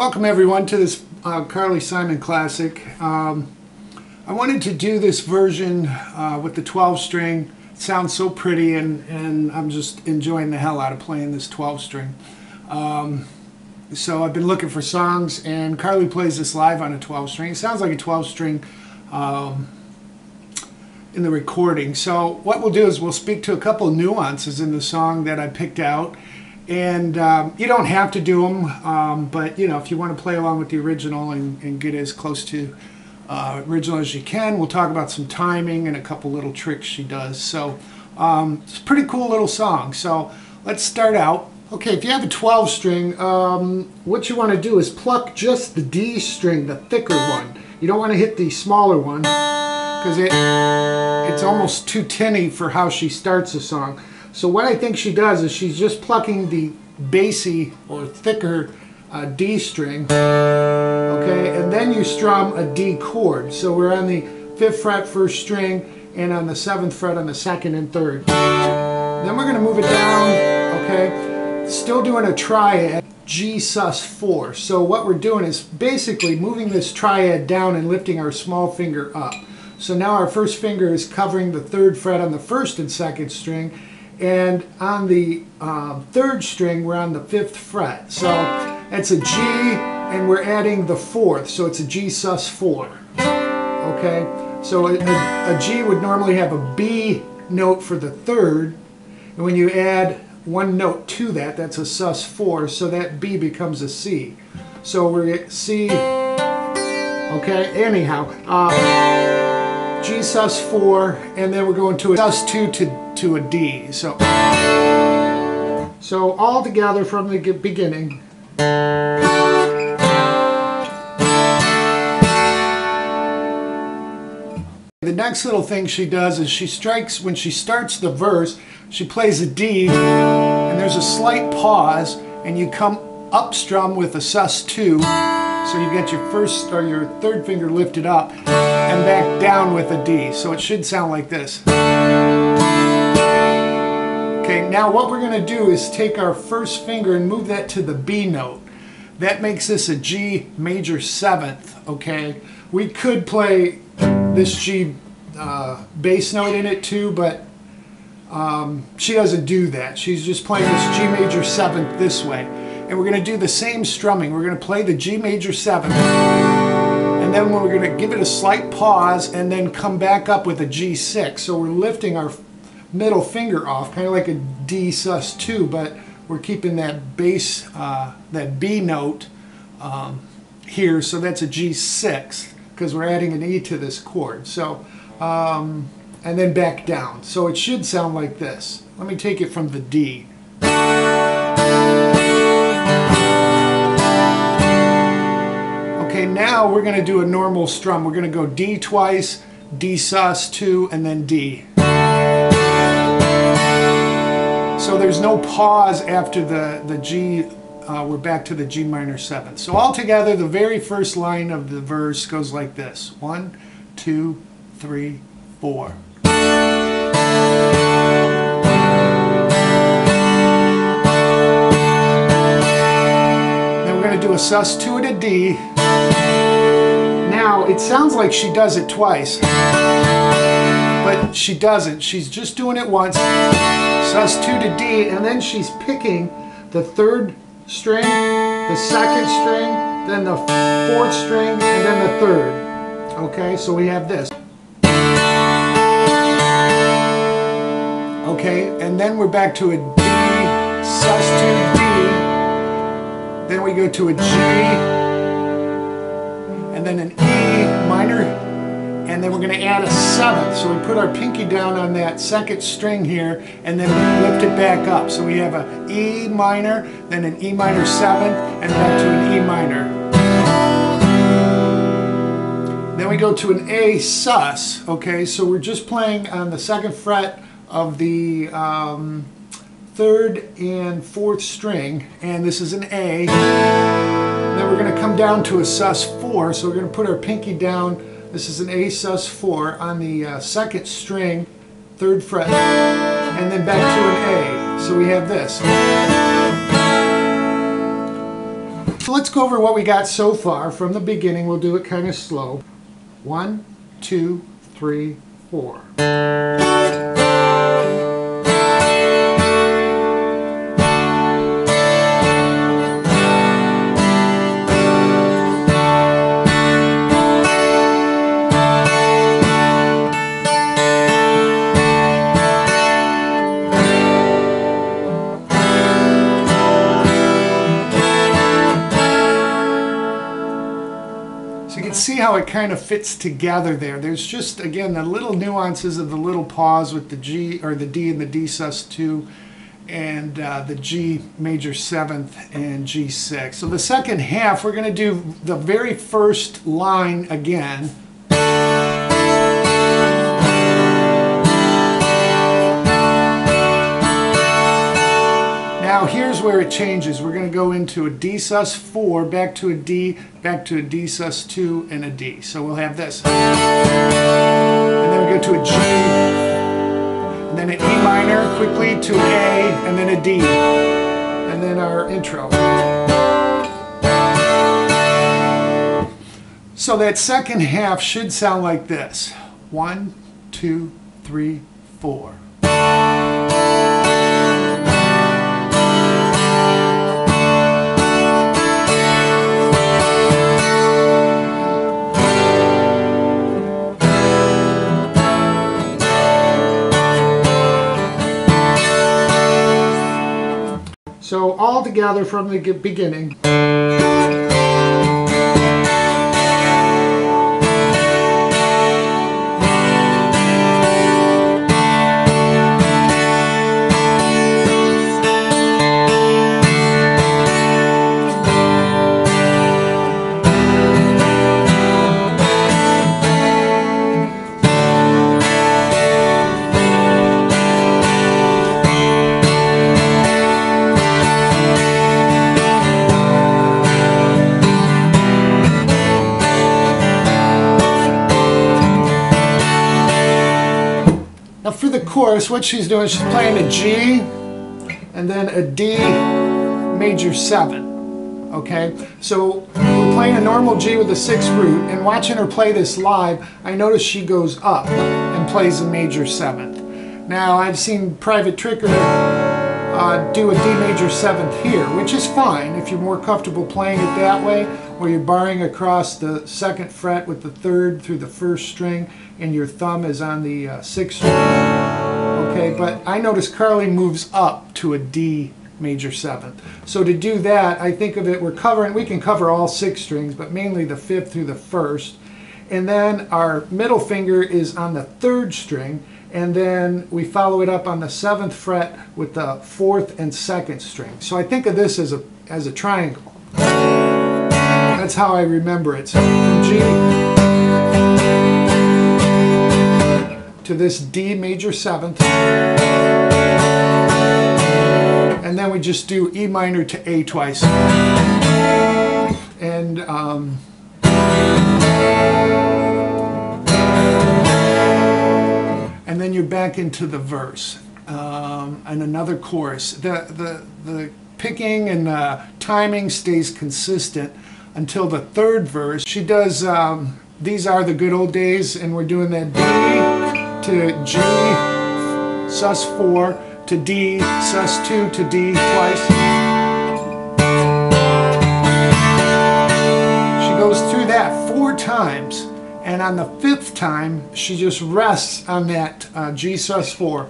Welcome everyone to this Carly Simon classic. I wanted to do this version with the 12 string. It sounds so pretty, and I'm just enjoying the hell out of playing this 12 string. So I've been looking for songs, and Carly plays this live on a 12 string. It sounds like a 12 string in the recording. So what we'll do is we'll speak to a couple of nuances in the song that I picked out. And you don't have to do them, but you know, if you want to play along with the original and get as close to original as you can, we'll talk about some timing and a couple little tricks she does. So it's a pretty cool little song. So let's start out. Okay, if you have a 12 string, what you want to do is pluck just the D string, the thicker one. You don't want to hit the smaller one because it's almost too tinny for how she starts the song. So what I think she does is she's just plucking the bassy or thicker D string, okay, and then you strum a D chord. So we're on the 5th fret, 1st string, and on the 7th fret on the 2nd and 3rd. Then we're going to move it down, okay, still doing a triad, G sus4. So what we're doing is basically moving this triad down and lifting our small finger up. So now our first finger is covering the 3rd fret on the 1st and 2nd string, and on the 3rd string we're on the 5th fret. So it's a G and we're adding the 4th, so it's a G sus4. Okay, so a G would normally have a B note for the 3rd, and when you add one note to that, that's a sus4, so that B becomes a C. So we're at C, okay, anyhow, G sus4, and then we're going to a sus2 to a D. So all together from the beginning. The next little thing she does is she strikes, when she starts the verse, she plays a D, and there's a slight pause, and you come up strum with a sus2, so you get your 1st or your 3rd finger lifted up, and back down with a D. So it should sound like this. Okay, now what we're going to do is take our 1st finger and move that to the B note. That makes this a G major 7th, okay? We could play this G bass note in it too, but she doesn't do that. She's just playing this G major 7th this way. And we're going to do the same strumming. We're going to play the G major 7th, and then we're going to give it a slight pause and then come back up with a G6. So we're lifting our middle finger off, kind of like a D sus2, but we're keeping that bass, that B note here, so that's a G6 because we're adding an E to this chord. So, and then back down. So it should sound like this. Let me take it from the D. Okay, now we're going to do a normal strum. We're going to go D twice, D sus2, and then D. So there's no pause after the G. We're back to the G minor 7th. So all together, the very first line of the verse goes like this. 1, 2, 3, 4. Then we're going to do a sus2 and a D. Now it sounds like she does it twice, but she doesn't. She's just doing it once. Sus2 to D, and then she's picking the 3rd string, the 2nd string, then the 4th string, and then the 3rd. Okay, so we have this. Okay, and then we're back to a D, sus2 D, then we go to a G, and then an E minor, and then we're going to add a 7th. So we put our pinky down on that 2nd string here, and then we lift it back up. So we have an E minor, then an E minor 7th, and back to an E minor. Then we go to an A sus. Okay, so we're just playing on the 2nd fret of the 3rd and 4th string, and this is an A. Then we're going to come down to a sus4, so we're going to put our pinky down. This is an A sus4 on the 2nd string, 3rd fret, and then back to an A. So we have this. So let's go over what we got so far from the beginning. We'll do it kind of slow. 1, 2, 3, 4. See how it kind of fits together there. There's just, again, the little nuances of the little pause with the G or the D and the D sus2 and the G major 7th and G6. So the second half, we're going to do the very first line again. Now here's where it changes. We're going to go into a D sus4, back to a D, back to a D sus2, and a D. So we'll have this. And then we go to a G, and then an E minor, quickly to an A, and then a D. And then our intro. So that second half should sound like this. 1, 2, 3, 4. So all together from the beginning. Now for the chorus, what she's doing, she's playing a G and then a D major 7. Okay, so we're playing a normal G with a 6th root, and watching her play this live, I notice she goes up and plays a major 7th. Now I've seen Private Tricker do a D major 7th here, which is fine if you're more comfortable playing it that way, where you're barring across the 2nd fret with the 3rd through the 1st string, and your thumb is on the 6th string. Okay, but I notice Carly moves up to a D major 7th. So to do that, I think of it, we can cover all 6 strings, but mainly the 5th through the 1st. And then our middle finger is on the 3rd string, and then we follow it up on the 7th fret with the 4th and 2nd string. So I think of this as a triangle. That's how I remember it. So from G to this D major 7th, and then we just do E minor to A twice, and then you're back into the verse and another chorus. The picking and timing stays consistent until the 3rd verse. She does These Are the Good Old Days, and we're doing that D to G sus4 to D sus2 to D twice. She goes through that 4 times, and on the 5th time she just rests on that G sus4.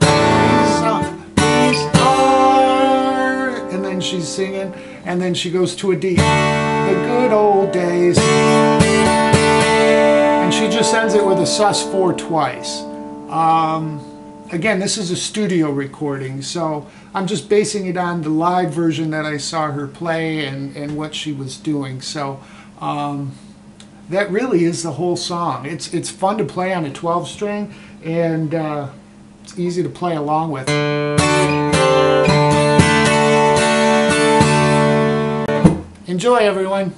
And then she's singing, and then she goes to a D. The good old days. And she just ends it with a sus4 twice. Again, this is a studio recording, so I'm just basing it on the live version that I saw her play and what she was doing. So that really is the whole song. It's fun to play on a 12-string, and it's easy to play along with. Enjoy, everyone.